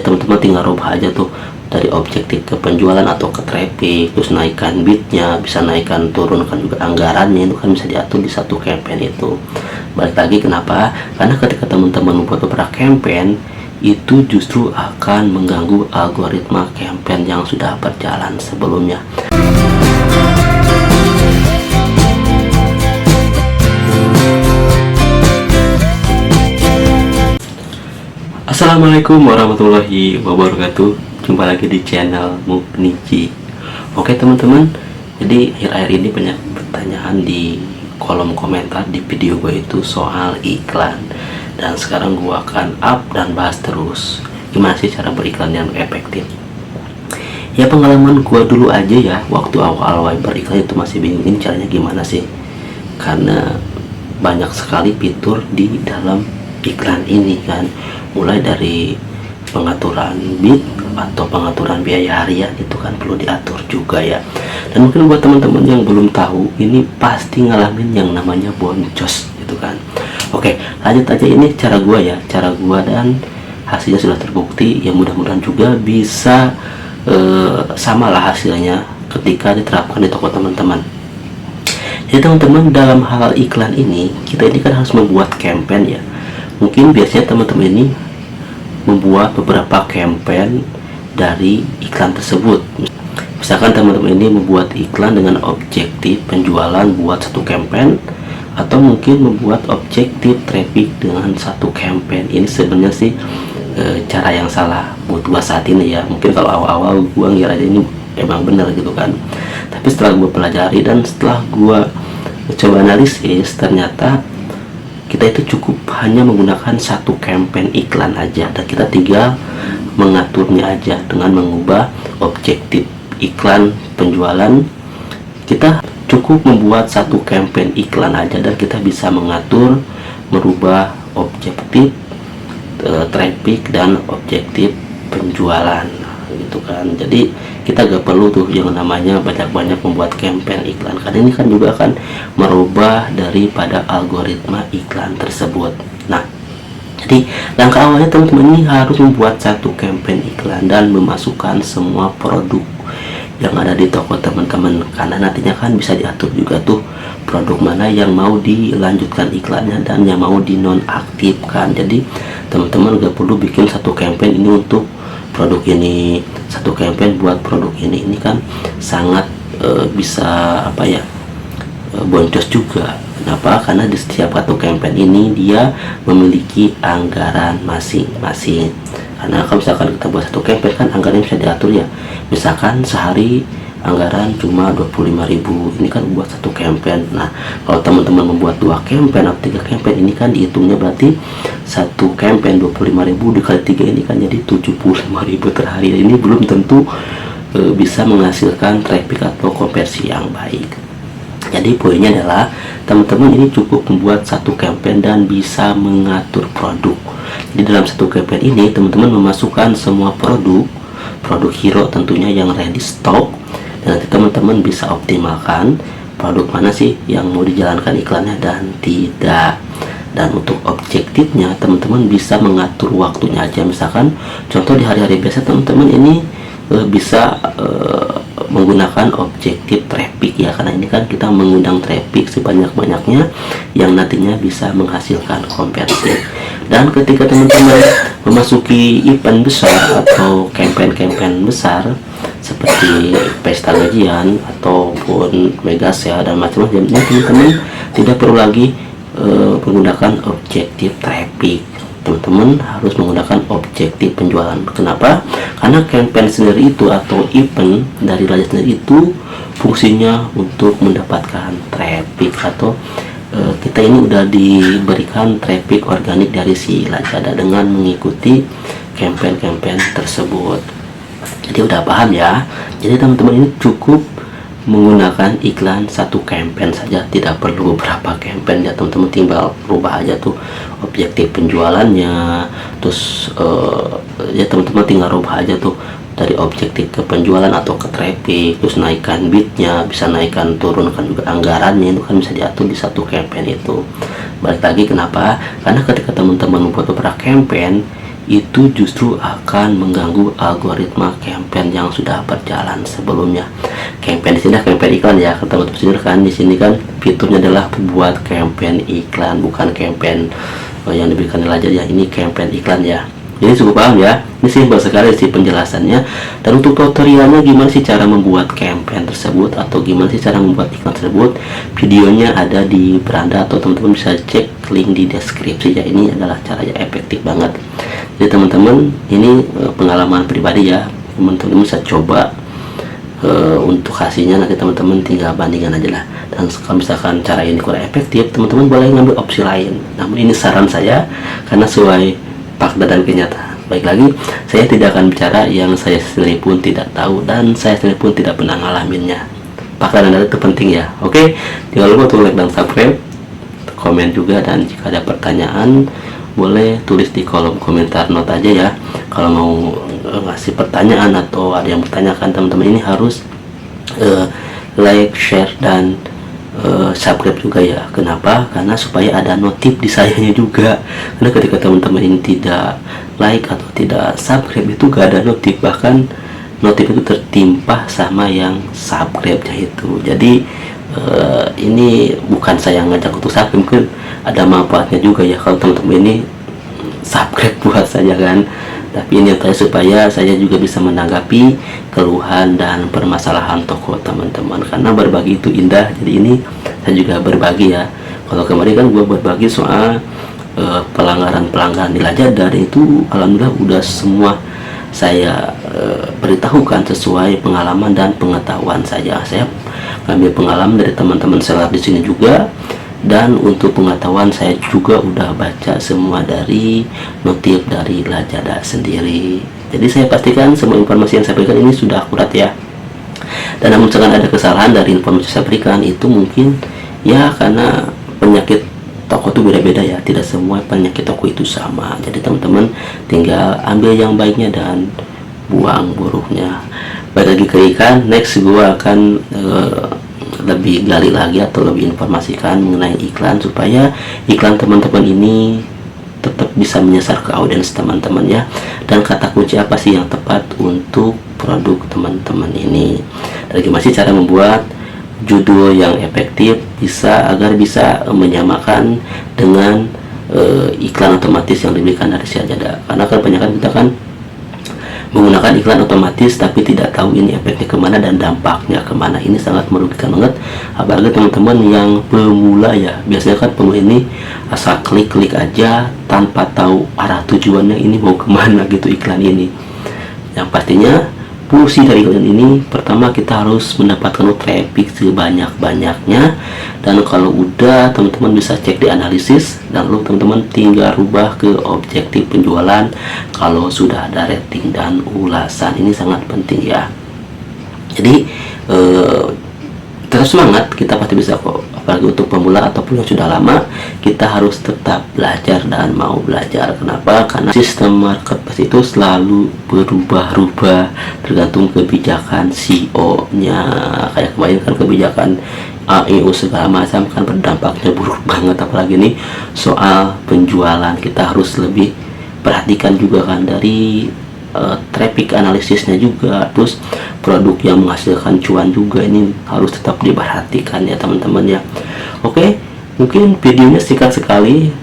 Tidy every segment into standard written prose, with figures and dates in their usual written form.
teman-teman tinggal rubah aja tuh dari objektif ke penjualan atau ke traffic, terus naikkan bitnya, bisa naikkan turunkan juga anggarannya, itu kan bisa diatur di satu campaign itu. Balik lagi kenapa? Karena ketika teman-teman membuat beberapa campaign itu justru akan mengganggu algoritma campaign yang sudah berjalan sebelumnya. Assalamualaikum warahmatullahi wabarakatuh. Jumpa lagi di channel Mukniji. Oke teman-teman, jadi akhir-akhir ini banyak pertanyaan di kolom komentar di video gue itu soal iklan, dan sekarang gue akan up dan bahas terus gimana sih cara beriklan yang efektif. Ya pengalaman gue dulu aja ya, waktu awal-awal beriklan itu masih bingung ini caranya gimana sih, karena banyak sekali fitur di dalam iklan ini kan, mulai dari pengaturan bid atau pengaturan biaya harian itu kan perlu diatur juga ya. Dan mungkin buat teman-teman yang belum tahu, ini pasti ngalamin yang namanya boncos gitu kan. Oke, lanjut aja, ini cara gua ya, cara gua dan hasilnya sudah terbukti ya, mudah-mudahan juga bisa sama lah hasilnya ketika diterapkan di toko teman-teman. Jadi teman-teman, dalam hal iklan ini kita ini kan harus membuat campaign ya. Mungkin biasanya teman-teman ini membuat beberapa campaign dari iklan tersebut. Misalkan teman-teman ini membuat iklan dengan objektif penjualan buat satu campaign, atau mungkin membuat objektif traffic dengan satu campaign. Ini sebenarnya sih cara yang salah buat gua saat ini ya. Mungkin kalau awal-awal gua ngira aja ini emang benar gitu kan, tapi setelah gua pelajari dan setelah gua coba analisis, ternyata kita itu cukup hanya menggunakan satu campaign iklan aja, dan kita tinggal mengaturnya aja dengan mengubah objektif iklan penjualan. Kita cukup membuat satu campaign iklan aja dan kita bisa mengatur, merubah objektif traffic dan objektif penjualan gitu kan. Jadi kita gak perlu tuh yang namanya banyak-banyak membuat campaign iklan, karena ini kan juga akan merubah daripada algoritma iklan tersebut. Nah, jadi langkah awalnya teman-teman ini harus membuat satu campaign iklan dan memasukkan semua produk yang ada di toko teman-teman, karena nantinya kan bisa diatur juga tuh produk mana yang mau dilanjutkan iklannya dan yang mau dinonaktifkan. Jadi teman-teman gak perlu bikin satu campaign ini untuk produk ini, satu campaign buat produk ini kan sangat bisa apa ya, boncos juga. Kenapa? Karena di setiap satu campaign ini dia memiliki anggaran masing-masing. Karena kalau misalkan kita buat satu campaign kan anggarannya bisa diatur ya. Misalkan sehari anggaran cuma 25.000, ini kan buat satu campaign. Nah, kalau teman-teman membuat 2 campaign atau 3 campaign, ini kan dihitungnya berarti satu campaign 25.000 dikali 3 ini kan jadi 75.000 per hari. Ini belum tentu bisa menghasilkan traffic atau konversi yang baik. Jadi poinnya adalah teman-teman ini cukup membuat satu campaign dan bisa mengatur produk. Jadi dalam satu campaign ini teman-teman memasukkan semua produk hero tentunya yang ready stock, dan nanti teman-teman bisa optimalkan produk mana sih yang mau dijalankan iklannya dan tidak. Dan untuk objektifnya teman-teman bisa mengatur waktunya aja. Misalkan contoh di hari-hari biasa teman-teman ini bisa menggunakan objektif traffic ya, karena ini kan kita mengundang traffic sebanyak-banyaknya yang nantinya bisa menghasilkan konversi. Dan ketika teman-teman memasuki event besar atau campaign besar seperti pesta gajian ataupun mega sale dan macam-macamnya, teman-teman tidak perlu lagi menggunakan objektif traffic. Teman-teman harus menggunakan objektif penjualan. Kenapa? Karena campaign sendiri itu atau event dari Lazada sendiri itu fungsinya untuk mendapatkan traffic, atau kita ini udah diberikan traffic organik dari si Lazada dengan mengikuti campaign tersebut. Jadi udah paham ya. Jadi teman-teman ini cukup menggunakan iklan satu campaign saja, tidak perlu beberapa campaign ya. Teman-teman tinggal rubah aja tuh objektif penjualannya, terus ya teman-teman tinggal rubah aja tuh dari objektif ke penjualan atau ke traffic, terus naikkan bitnya, bisa naikkan turunkan juga anggarannya, itu kan bisa diatur di satu campaign itu. Balik lagi kenapa? Karena ketika teman-teman membuat beberapa campaign itu justru akan mengganggu algoritma campaign yang sudah berjalan sebelumnya. Campaign di sini campaign iklan ya, teman-teman kan di sini kan fiturnya adalah buat campaign iklan, bukan campaign yang diberikan aja ya. Ini campaign iklan ya. Jadi cukup paham ya, ini simpel sekali sih penjelasannya. Dan untuk tutorialnya gimana sih cara membuat campaign tersebut atau gimana sih cara membuat iklan tersebut, videonya ada di beranda atau teman-teman bisa cek link di deskripsi ya. Ini adalah caranya efektif banget. Jadi teman-teman, ini pengalaman pribadi ya, teman-teman bisa coba. Untuk hasilnya nanti teman-teman tinggal bandingkan aja lah. Dan kalau misalkan cara ini kurang efektif, teman-teman boleh ngambil opsi lain. Namun ini saran saya karena sesuai fakta dan kenyataan. Baik lagi, saya tidak akan bicara yang saya sendiri pun tidak tahu dan saya sendiri pun tidak pernah ngalaminnya. Fakta dan data itu penting ya. Oke, jangan lupa untuk like dan subscribe, komen juga, dan jika ada pertanyaan boleh tulis di kolom komentar not aja ya. Kalau mau ngasih pertanyaan atau ada yang bertanyakan, teman-teman ini harus like, share, dan subscribe juga ya. Kenapa? Karena supaya ada notif di sayanya juga. Karena ketika teman-teman ini tidak like atau tidak subscribe itu gak ada notif, bahkan notif itu tertimpa sama yang subscribe-nya itu. Jadi ini bukan saya ngajak untuk subscribe, mungkin ada manfaatnya juga ya kalau teman-teman ini subscribe buat saja kan. Tapi ini yang supaya saya juga bisa menanggapi keluhan dan permasalahan toko teman-teman, karena berbagi itu indah. Jadi ini saya juga berbagi ya. Kalau kemarin kan gue berbagi soal pelanggaran di Lazada, itu alhamdulillah udah semua saya beritahukan sesuai pengalaman dan pengetahuan saya. Saya ngambil pengalaman dari teman-teman seller di sini juga. Dan untuk pengetahuan saya juga udah baca semua dari notif dari Lazada sendiri. Jadi saya pastikan semua informasi yang saya berikan ini sudah akurat ya. Dan namun misalkan ada kesalahan dari informasi yang saya berikan, itu mungkin ya karena penyakit toko itu beda-beda ya. Tidak semua penyakit toko itu sama. Jadi teman-teman tinggal ambil yang baiknya dan buang buruknya. Balik lagi ke ikan, next gue akan lebih gali lagi atau lebih informasikan mengenai iklan supaya iklan teman-teman ini tetap bisa menyasar ke audiens teman-teman ya. Dan kata kunci apa sih yang tepat untuk produk teman-teman ini, dan gimana sih cara membuat judul yang efektif agar bisa menyamakan dengan iklan otomatis yang diberikan dari si Lazada. Karena kan banyak kan kita kan menggunakan iklan otomatis tapi tidak tahu ini efeknya kemana dan dampaknya kemana. Ini sangat merugikan banget, apalagi teman-teman yang pemula ya. Biasanya kan pemula ini asal klik-klik aja tanpa tahu arah tujuannya ini mau kemana gitu iklan ini. Yang pastinya fungsi dari iklan ini, pertama kita harus mendapatkan traffic sebanyak-banyaknya. Dan kalau udah, teman-teman bisa cek di analisis, dan lalu teman-teman tinggal rubah ke objektif penjualan kalau sudah ada rating dan ulasan. Ini sangat penting ya. Jadi tetap semangat, kita pasti bisa kok. Apalagi untuk pemula ataupun yang sudah lama, kita harus tetap belajar dan mau belajar. Kenapa? Karena sistem marketplace itu selalu berubah-ubah tergantung kebijakan CEO-nya. Kayak kemarin kan kebijakan AEU segala macam kan berdampaknya buruk banget. Apalagi nih soal penjualan, kita harus lebih perhatikan juga kan dari traffic analisisnya juga, terus produk yang menghasilkan cuan juga, ini harus tetap diperhatikan ya teman-teman ya. Oke, mungkin videonya singkat sekali.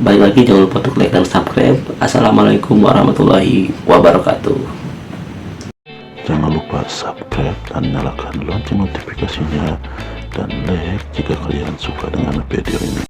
Balik lagi, jangan lupa untuk like dan subscribe. Assalamualaikum warahmatullahi wabarakatuh. Jangan lupa subscribe dan nyalakan lonceng notifikasinya, dan like jika kalian suka dengan video ini.